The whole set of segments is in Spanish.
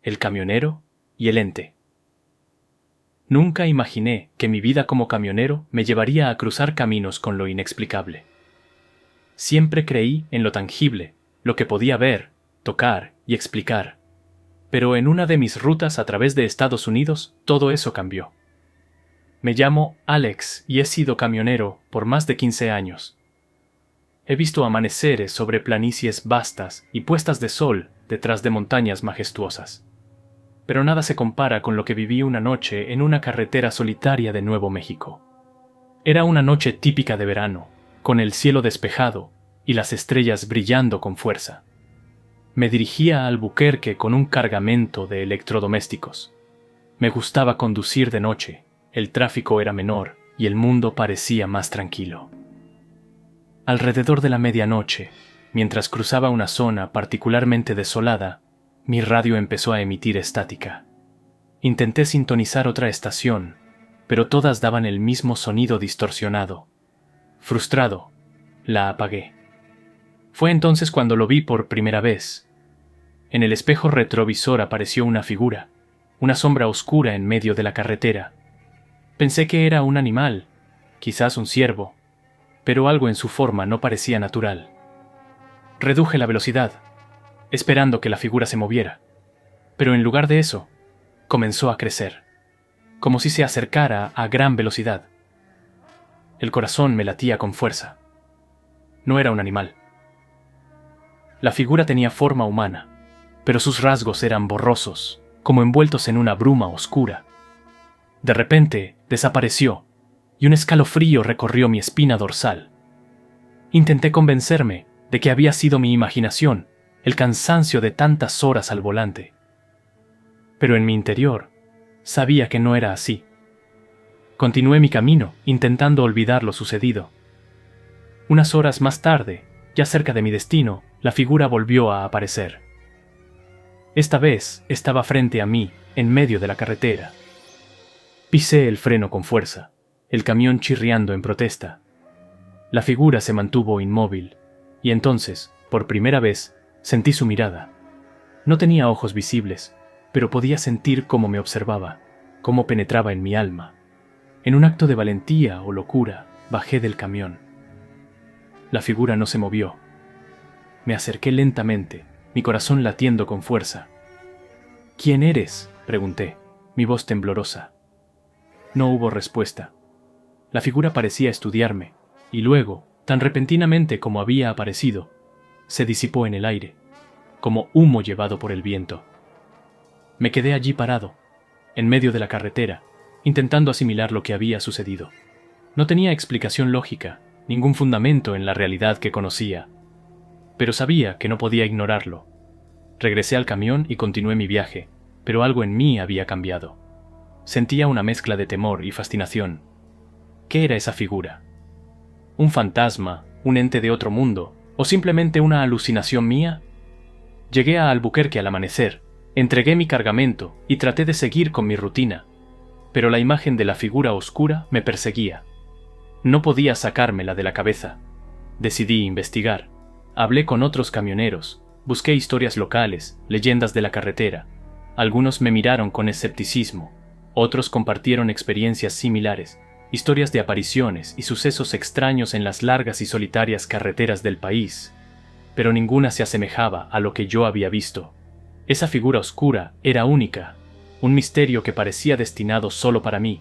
el camionero y el ente. Nunca imaginé que mi vida como camionero me llevaría a cruzar caminos con lo inexplicable. Siempre creí en lo tangible, lo que podía ver, tocar y explicar. Pero en una de mis rutas a través de Estados Unidos, todo eso cambió. Me llamo Alex y he sido camionero por más de 15 años. He visto amaneceres sobre planicies vastas y puestas de sol detrás de montañas majestuosas. Pero nada se compara con lo que viví una noche en una carretera solitaria de Nuevo México. Era una noche típica de verano, con el cielo despejado y las estrellas brillando con fuerza. Me dirigía a Albuquerque con un cargamento de electrodomésticos. Me gustaba conducir de noche, el tráfico era menor y el mundo parecía más tranquilo. Alrededor de la medianoche, mientras cruzaba una zona particularmente desolada, mi radio empezó a emitir estática. Intenté sintonizar otra estación, pero todas daban el mismo sonido distorsionado. Frustrado, la apagué. Fue entonces cuando lo vi por primera vez. En el espejo retrovisor apareció una figura, una sombra oscura en medio de la carretera. Pensé que era un animal, quizás un ciervo, pero algo en su forma no parecía natural. Reduje la velocidad, esperando que la figura se moviera, pero en lugar de eso, comenzó a crecer, como si se acercara a gran velocidad. El corazón me latía con fuerza. No era un animal. La figura tenía forma humana, pero sus rasgos eran borrosos, como envueltos en una bruma oscura. De repente, desapareció, y un escalofrío recorrió mi espina dorsal. Intenté convencerme de que había sido mi imaginación, el cansancio de tantas horas al volante. Pero en mi interior, sabía que no era así. Continué mi camino, intentando olvidar lo sucedido. Unas horas más tarde, ya cerca de mi destino, la figura volvió a aparecer. Esta vez estaba frente a mí, en medio de la carretera. Pisé el freno con fuerza, el camión chirriando en protesta. La figura se mantuvo inmóvil, y entonces, por primera vez, sentí su mirada. No tenía ojos visibles, pero podía sentir cómo me observaba, cómo penetraba en mi alma. En un acto de valentía o locura, bajé del camión. La figura no se movió. Me acerqué lentamente, mi corazón latiendo con fuerza. «¿Quién eres?», pregunté, mi voz temblorosa. No hubo respuesta. La figura parecía estudiarme, y luego, tan repentinamente como había aparecido, se disipó en el aire, como humo llevado por el viento. Me quedé allí parado, en medio de la carretera, intentando asimilar lo que había sucedido. No tenía explicación lógica, ningún fundamento en la realidad que conocía, pero sabía que no podía ignorarlo. Regresé al camión y continué mi viaje, pero algo en mí había cambiado. Sentía una mezcla de temor y fascinación. ¿Qué era esa figura? ¿Un fantasma, un ente de otro mundo, o simplemente una alucinación mía? Llegué a Albuquerque al amanecer, entregué mi cargamento y traté de seguir con mi rutina, pero la imagen de la figura oscura me perseguía. No podía sacármela de la cabeza. Decidí investigar. Hablé con otros camioneros, busqué historias locales, leyendas de la carretera. Algunos me miraron con escepticismo, otros compartieron experiencias similares, historias de apariciones y sucesos extraños en las largas y solitarias carreteras del país, pero ninguna se asemejaba a lo que yo había visto. Esa figura oscura era única, un misterio que parecía destinado solo para mí.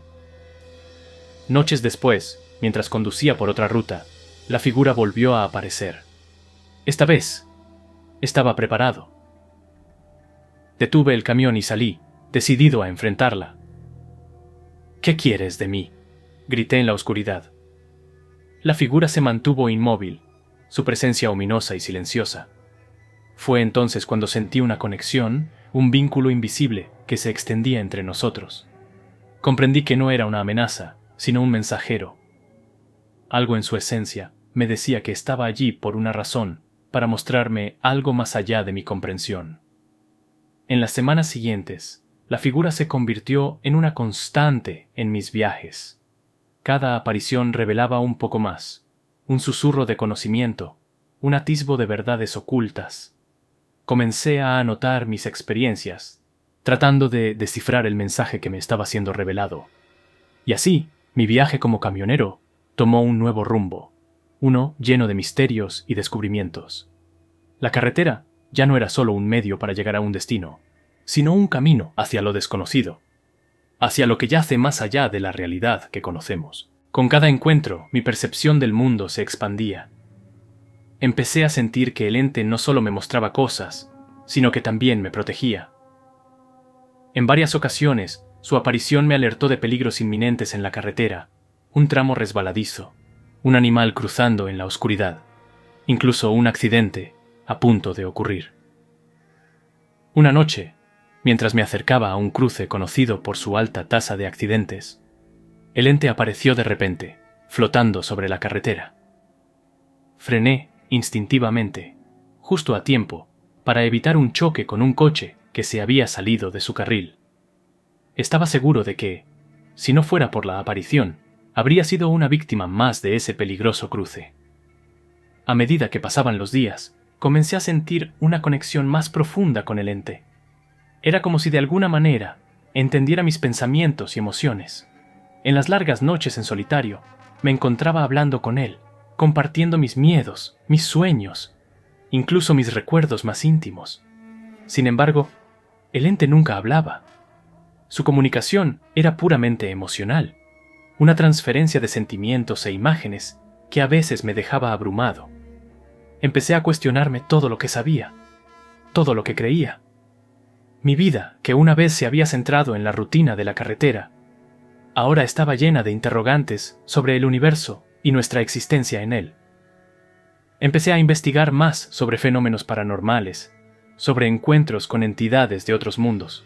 Noches después, mientras conducía por otra ruta, la figura volvió a aparecer. Esta vez, estaba preparado. Detuve el camión y salí, decidido a enfrentarla. «¿Qué quieres de mí?», grité en la oscuridad. La figura se mantuvo inmóvil, su presencia ominosa y silenciosa. Fue entonces cuando sentí una conexión, un vínculo invisible que se extendía entre nosotros. Comprendí que no era una amenaza, sino un mensajero. Algo en su esencia me decía que estaba allí por una razón, para mostrarme algo más allá de mi comprensión. En las semanas siguientes, la figura se convirtió en una constante en mis viajes. Cada aparición revelaba un poco más, un susurro de conocimiento, un atisbo de verdades ocultas. Comencé a anotar mis experiencias, tratando de descifrar el mensaje que me estaba siendo revelado. Y así, mi viaje como camionero tomó un nuevo rumbo, uno lleno de misterios y descubrimientos. La carretera ya no era solo un medio para llegar a un destino, sino un camino hacia lo desconocido, hacia lo que yace más allá de la realidad que conocemos. Con cada encuentro, mi percepción del mundo se expandía. Empecé a sentir que el ente no solo me mostraba cosas, sino que también me protegía. En varias ocasiones, su aparición me alertó de peligros inminentes en la carretera, un tramo resbaladizo, un animal cruzando en la oscuridad, incluso un accidente a punto de ocurrir. Una noche, mientras me acercaba a un cruce conocido por su alta tasa de accidentes, el ente apareció de repente, flotando sobre la carretera. Frené instintivamente, justo a tiempo, para evitar un choque con un coche que se había salido de su carril. Estaba seguro de que, si no fuera por la aparición, habría sido una víctima más de ese peligroso cruce. A medida que pasaban los días, comencé a sentir una conexión más profunda con el ente. Era como si de alguna manera entendiera mis pensamientos y emociones. En las largas noches en solitario, me encontraba hablando con él, compartiendo mis miedos, mis sueños, incluso mis recuerdos más íntimos. Sin embargo, el ente nunca hablaba. Su comunicación era puramente emocional, una transferencia de sentimientos e imágenes que a veces me dejaba abrumado. Empecé a cuestionarme todo lo que sabía, todo lo que creía. Mi vida, que una vez se había centrado en la rutina de la carretera, ahora estaba llena de interrogantes sobre el universo y nuestra existencia en él. Empecé a investigar más sobre fenómenos paranormales, sobre encuentros con entidades de otros mundos.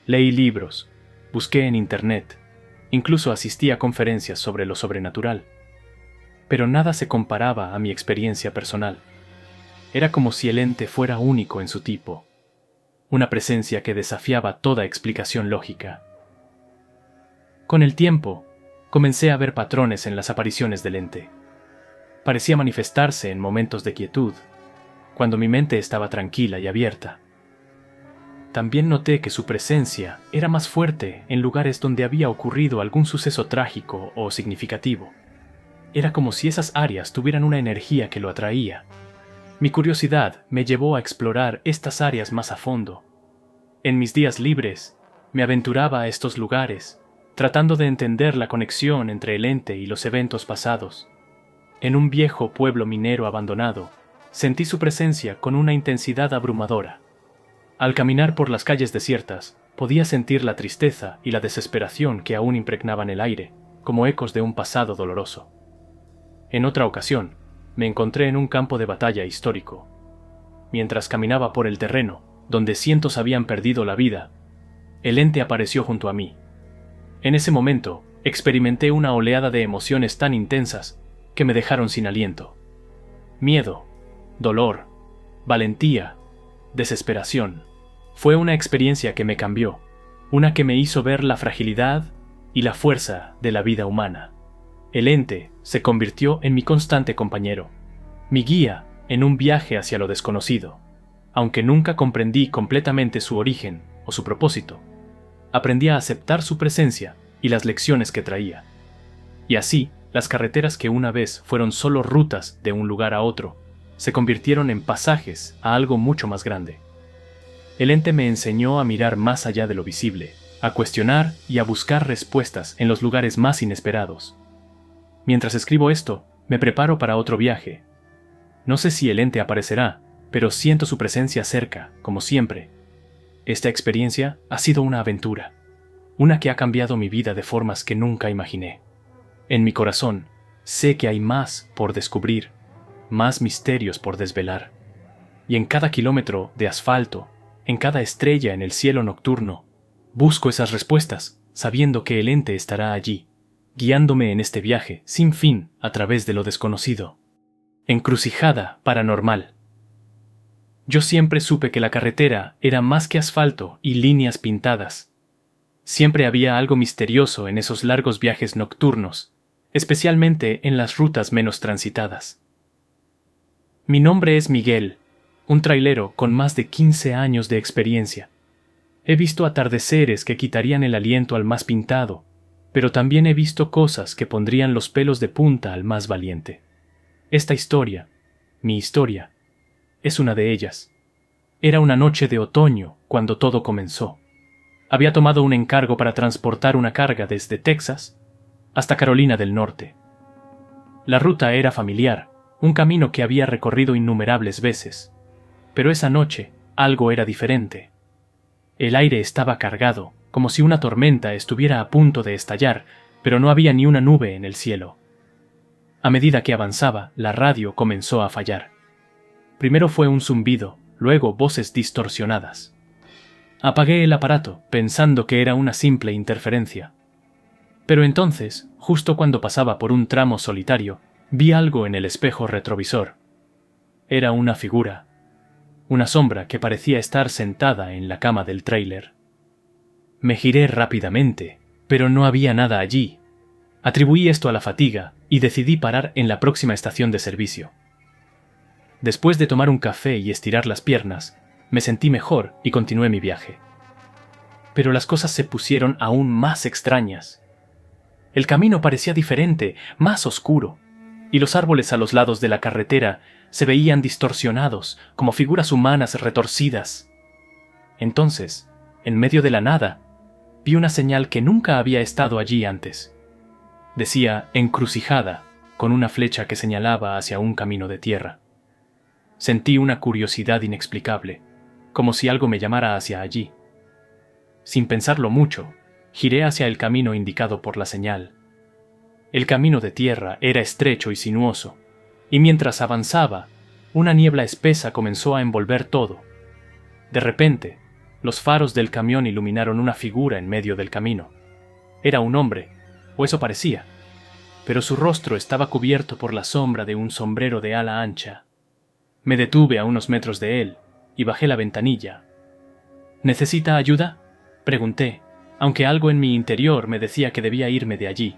Leí libros, busqué en Internet, incluso asistí a conferencias sobre lo sobrenatural. Pero nada se comparaba a mi experiencia personal. Era como si el ente fuera único en su tipo, una presencia que desafiaba toda explicación lógica. Con el tiempo, comencé a ver patrones en las apariciones del ente. Parecía manifestarse en momentos de quietud, cuando mi mente estaba tranquila y abierta. También noté que su presencia era más fuerte en lugares donde había ocurrido algún suceso trágico o significativo. Era como si esas áreas tuvieran una energía que lo atraía. Mi curiosidad me llevó a explorar estas áreas más a fondo. En mis días libres, me aventuraba a estos lugares, tratando de entender la conexión entre el ente y los eventos pasados. En un viejo pueblo minero abandonado, sentí su presencia con una intensidad abrumadora. Al caminar por las calles desiertas, podía sentir la tristeza y la desesperación que aún impregnaban el aire, como ecos de un pasado doloroso. En otra ocasión, me encontré en un campo de batalla histórico. Mientras caminaba por el terreno, donde cientos habían perdido la vida, el ente apareció junto a mí. En ese momento, experimenté una oleada de emociones tan intensas que me dejaron sin aliento. Miedo, dolor, valentía, desesperación. Fue una experiencia que me cambió, una que me hizo ver la fragilidad y la fuerza de la vida humana. El ente se convirtió en mi constante compañero, mi guía en un viaje hacia lo desconocido. Aunque nunca comprendí completamente su origen o su propósito, aprendí a aceptar su presencia y las lecciones que traía. Y así, las carreteras que una vez fueron solo rutas de un lugar a otro, se convirtieron en pasajes a algo mucho más grande. El ente me enseñó a mirar más allá de lo visible, a cuestionar y a buscar respuestas en los lugares más inesperados. Mientras escribo esto, me preparo para otro viaje. No sé si el ente aparecerá, pero siento su presencia cerca, como siempre. Esta experiencia ha sido una aventura, una que ha cambiado mi vida de formas que nunca imaginé. En mi corazón, sé que hay más por descubrir, más misterios por desvelar. Y en cada kilómetro de asfalto, en cada estrella en el cielo nocturno, busco esas respuestas, sabiendo que el ente estará allí, guiándome en este viaje sin fin a través de lo desconocido. Encrucijada paranormal. Yo siempre supe que la carretera era más que asfalto y líneas pintadas. Siempre había algo misterioso en esos largos viajes nocturnos, especialmente en las rutas menos transitadas. Mi nombre es Miguel, un trailero con más de 15 años de experiencia. He visto atardeceres que quitarían el aliento al más pintado, pero también he visto cosas que pondrían los pelos de punta al más valiente. Esta historia, mi historia, es una de ellas. Era una noche de otoño cuando todo comenzó. Había tomado un encargo para transportar una carga desde Texas hasta Carolina del Norte. La ruta era familiar, un camino que había recorrido innumerables veces. Pero esa noche algo era diferente. El aire estaba cargado, como si una tormenta estuviera a punto de estallar, pero no había ni una nube en el cielo. A medida que avanzaba, la radio comenzó a fallar. Primero fue un zumbido, luego voces distorsionadas. Apagué el aparato, pensando que era una simple interferencia. Pero entonces, justo cuando pasaba por un tramo solitario, vi algo en el espejo retrovisor. Era una figura, una sombra que parecía estar sentada en la cama del tráiler. Me giré rápidamente, pero no había nada allí. Atribuí esto a la fatiga y decidí parar en la próxima estación de servicio. Después de tomar un café y estirar las piernas, me sentí mejor y continué mi viaje. Pero las cosas se pusieron aún más extrañas. El camino parecía diferente, más oscuro, y los árboles a los lados de la carretera se veían distorsionados, como figuras humanas retorcidas. Entonces, en medio de la nada, vi una señal que nunca había estado allí antes. Decía encrucijada, con una flecha que señalaba hacia un camino de tierra. Sentí una curiosidad inexplicable, como si algo me llamara hacia allí. Sin pensarlo mucho, giré hacia el camino indicado por la señal. El camino de tierra era estrecho y sinuoso, y mientras avanzaba, una niebla espesa comenzó a envolver todo. De repente, los faros del camión iluminaron una figura en medio del camino. Era un hombre, o eso parecía, pero su rostro estaba cubierto por la sombra de un sombrero de ala ancha. Me detuve a unos metros de él y bajé la ventanilla. ¿Necesita ayuda?, pregunté, aunque algo en mi interior me decía que debía irme de allí.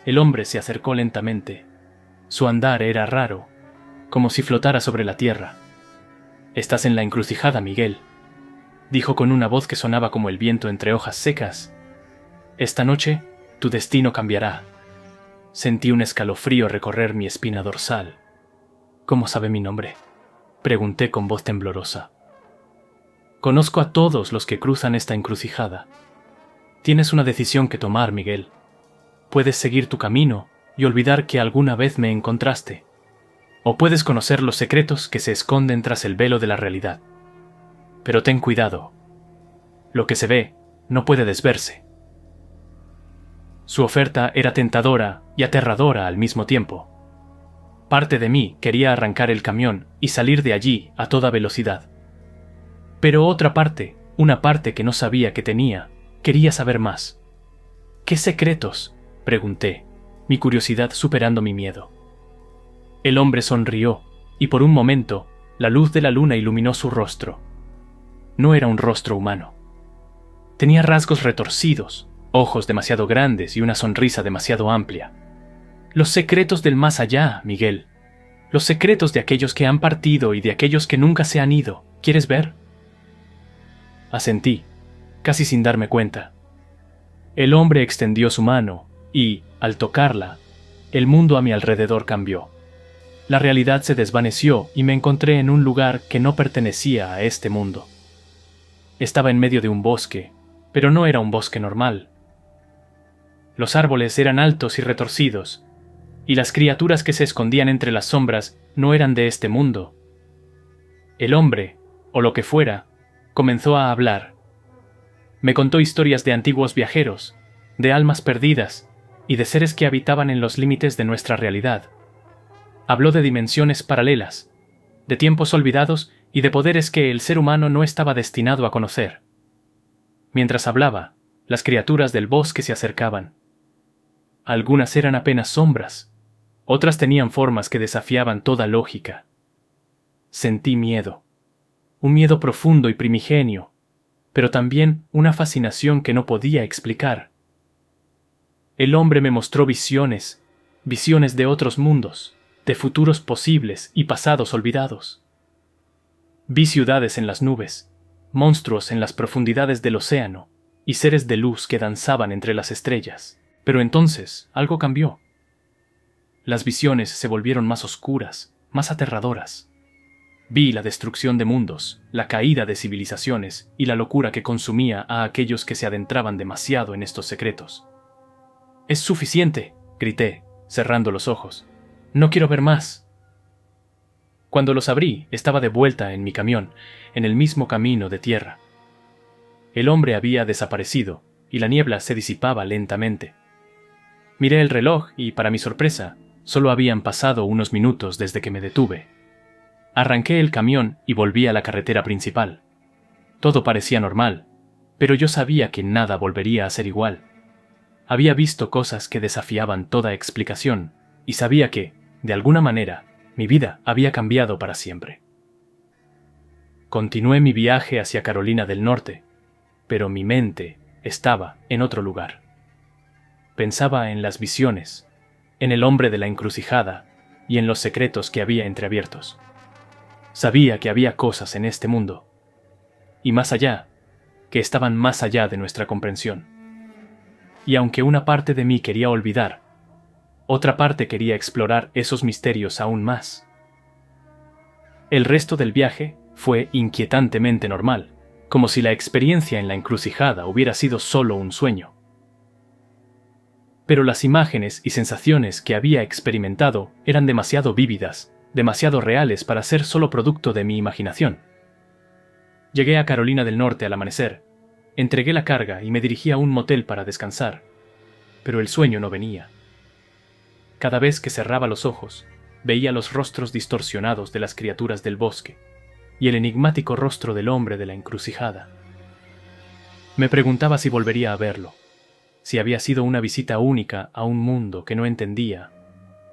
El hombre se acercó lentamente. Su andar era raro, como si flotara sobre la tierra. «Estás en la encrucijada, Miguel», dijo con una voz que sonaba como el viento entre hojas secas. «Esta noche, tu destino cambiará». Sentí un escalofrío recorrer mi espina dorsal. «¿Cómo sabe mi nombre?», pregunté con voz temblorosa. «Conozco a todos los que cruzan esta encrucijada. Tienes una decisión que tomar, Miguel. Puedes seguir tu camino y olvidar que alguna vez me encontraste. O puedes conocer los secretos que se esconden tras el velo de la realidad. Pero ten cuidado. Lo que se ve no puede desverse». Su oferta era tentadora y aterradora al mismo tiempo. Parte de mí quería arrancar el camión y salir de allí a toda velocidad. Pero otra parte, una parte que no sabía que tenía, quería saber más. «¿Qué secretos?», pregunté, mi curiosidad superando mi miedo. El hombre sonrió, y por un momento, la luz de la luna iluminó su rostro. No era un rostro humano. Tenía rasgos retorcidos, ojos demasiado grandes y una sonrisa demasiado amplia. Los secretos del más allá, Miguel. Los secretos de aquellos que han partido y de aquellos que nunca se han ido. ¿Quieres ver? Asentí, casi sin darme cuenta. El hombre extendió su mano y, al tocarla, el mundo a mi alrededor cambió. La realidad se desvaneció y me encontré en un lugar que no pertenecía a este mundo. Estaba en medio de un bosque, pero no era un bosque normal. Los árboles eran altos y retorcidos, y las criaturas que se escondían entre las sombras no eran de este mundo. El hombre, o lo que fuera, comenzó a hablar. Me contó historias de antiguos viajeros, de almas perdidas y de seres que habitaban en los límites de nuestra realidad. Habló de dimensiones paralelas, de tiempos olvidados y de poderes que el ser humano no estaba destinado a conocer. Mientras hablaba, las criaturas del bosque se acercaban. Algunas eran apenas sombras, otras tenían formas que desafiaban toda lógica. Sentí miedo, un miedo profundo y primigenio, pero también una fascinación que no podía explicar. El hombre me mostró visiones de otros mundos, de futuros posibles y pasados olvidados. Vi ciudades en las nubes, monstruos en las profundidades del océano y seres de luz que danzaban entre las estrellas. Pero entonces algo cambió. Las visiones se volvieron más oscuras, más aterradoras. Vi la destrucción de mundos, la caída de civilizaciones y la locura que consumía a aquellos que se adentraban demasiado en estos secretos. «¡Es suficiente!», grité, cerrando los ojos. «No quiero ver más». Cuando los abrí, estaba de vuelta en mi camión, en el mismo camino de tierra. El hombre había desaparecido y la niebla se disipaba lentamente. Miré el reloj y, para mi sorpresa, solo habían pasado unos minutos desde que me detuve. Arranqué el camión y volví a la carretera principal. Todo parecía normal, pero yo sabía que nada volvería a ser igual. Había visto cosas que desafiaban toda explicación y sabía que, de alguna manera, mi vida había cambiado para siempre. Continué mi viaje hacia Carolina del Norte, pero mi mente estaba en otro lugar. Pensaba en las visiones, en el hombre de la encrucijada y en los secretos que había entreabiertos. Sabía que había cosas en este mundo, y más allá, que estaban más allá de nuestra comprensión. Y aunque una parte de mí quería olvidar, otra parte quería explorar esos misterios aún más. El resto del viaje fue inquietantemente normal, como si la experiencia en la encrucijada hubiera sido solo un sueño. Pero las imágenes y sensaciones que había experimentado eran demasiado vívidas, demasiado reales para ser solo producto de mi imaginación. Llegué a Carolina del Norte al amanecer, entregué la carga y me dirigí a un motel para descansar, pero el sueño no venía. Cada vez que cerraba los ojos, veía los rostros distorsionados de las criaturas del bosque y el enigmático rostro del hombre de la encrucijada. Me preguntaba si volvería a verlo, si había sido una visita única a un mundo que no entendía,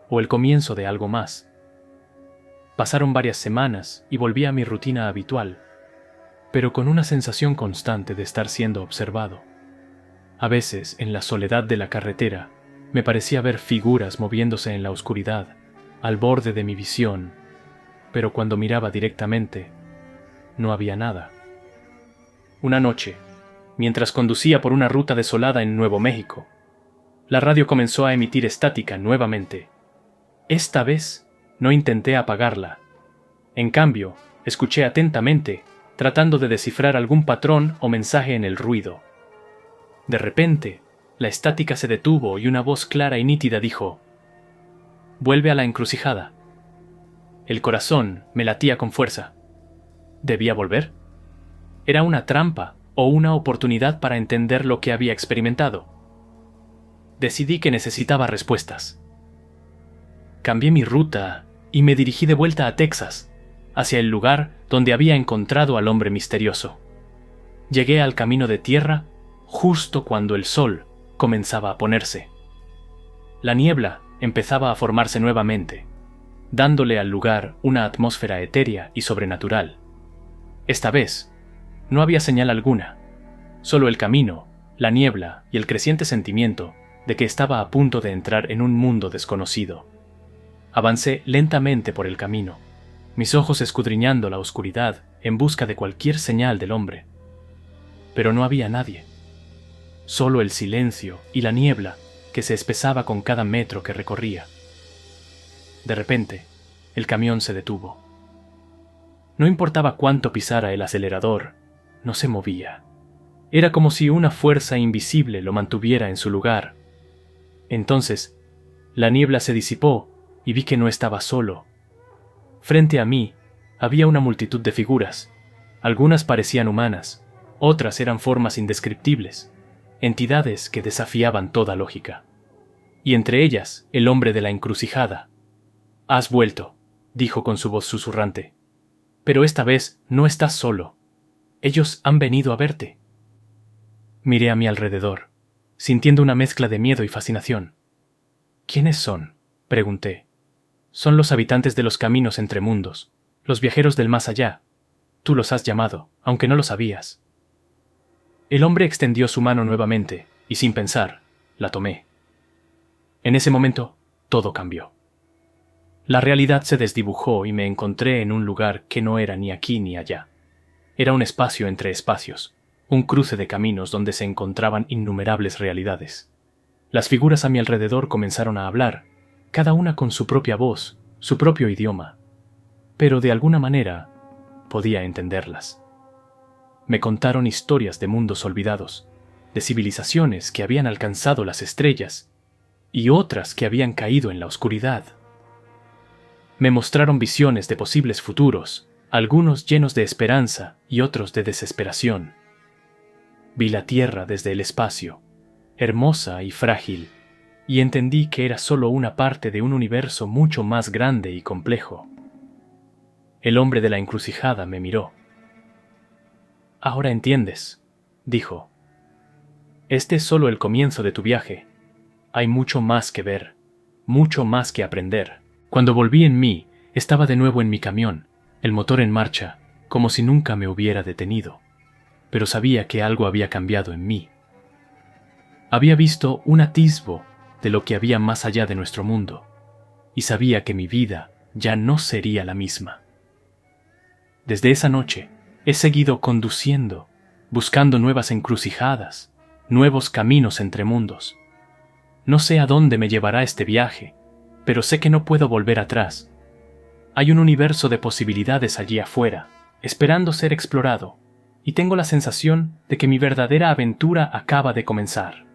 o el comienzo de algo más. Pasaron varias semanas y volví a mi rutina habitual, pero con una sensación constante de estar siendo observado. A veces, en la soledad de la carretera, me parecía ver figuras moviéndose en la oscuridad, al borde de mi visión, pero cuando miraba directamente, no había nada. Una noche, mientras conducía por una ruta desolada en Nuevo México, la radio comenzó a emitir estática nuevamente. Esta vez no intenté apagarla. En cambio, escuché atentamente, tratando de descifrar algún patrón o mensaje en el ruido. De repente, la estática se detuvo y una voz clara y nítida dijo: «Vuelve a la encrucijada». El corazón me latía con fuerza. ¿Debía volver? ¿Era una trampa o una oportunidad para entender lo que había experimentado? Decidí que necesitaba respuestas. Cambié mi ruta y me dirigí de vuelta a Texas, hacia el lugar donde había encontrado al hombre misterioso. Llegué al camino de tierra justo cuando el sol comenzaba a ponerse. La niebla empezaba a formarse nuevamente, dándole al lugar una atmósfera etérea y sobrenatural. Esta vez, no había señal alguna, solo el camino, la niebla y el creciente sentimiento de que estaba a punto de entrar en un mundo desconocido. Avancé lentamente por el camino, mis ojos escudriñando la oscuridad en busca de cualquier señal del hombre. Pero no había nadie. Solo el silencio y la niebla que se espesaba con cada metro que recorría. De repente, el camión se detuvo. No importaba cuánto pisara el acelerador, no se movía. Era como si una fuerza invisible lo mantuviera en su lugar. Entonces, la niebla se disipó y vi que no estaba solo. Frente a mí había una multitud de figuras. Algunas parecían humanas, otras eran formas indescriptibles, entidades que desafiaban toda lógica. Y entre ellas, el hombre de la encrucijada. «Has vuelto», dijo con su voz susurrante. «Pero esta vez no estás solo. Ellos han venido a verte». Miré a mi alrededor, sintiendo una mezcla de miedo y fascinación. «¿Quiénes son?», pregunté. «Son los habitantes de los caminos entre mundos, los viajeros del más allá. Tú los has llamado, aunque no lo sabías». El hombre extendió su mano nuevamente, y sin pensar, la tomé. En ese momento, todo cambió. La realidad se desdibujó y me encontré en un lugar que no era ni aquí ni allá. Era un espacio entre espacios, un cruce de caminos donde se encontraban innumerables realidades. Las figuras a mi alrededor comenzaron a hablar, cada una con su propia voz, su propio idioma, pero de alguna manera podía entenderlas. Me contaron historias de mundos olvidados, de civilizaciones que habían alcanzado las estrellas y otras que habían caído en la oscuridad. Me mostraron visiones de posibles futuros, algunos llenos de esperanza y otros de desesperación. Vi la Tierra desde el espacio, hermosa y frágil, y entendí que era solo una parte de un universo mucho más grande y complejo. El hombre de la encrucijada me miró. «Ahora entiendes», dijo. «Este es solo el comienzo de tu viaje. Hay mucho más que ver, mucho más que aprender». Cuando volví en mí, estaba de nuevo en mi camión, el motor en marcha, como si nunca me hubiera detenido. Pero sabía que algo había cambiado en mí. Había visto un atisbo de lo que había más allá de nuestro mundo, y sabía que mi vida ya no sería la misma. Desde esa noche, he seguido conduciendo, buscando nuevas encrucijadas, nuevos caminos entre mundos. No sé a dónde me llevará este viaje, pero sé que no puedo volver atrás. Hay un universo de posibilidades allí afuera, esperando ser explorado, y tengo la sensación de que mi verdadera aventura acaba de comenzar.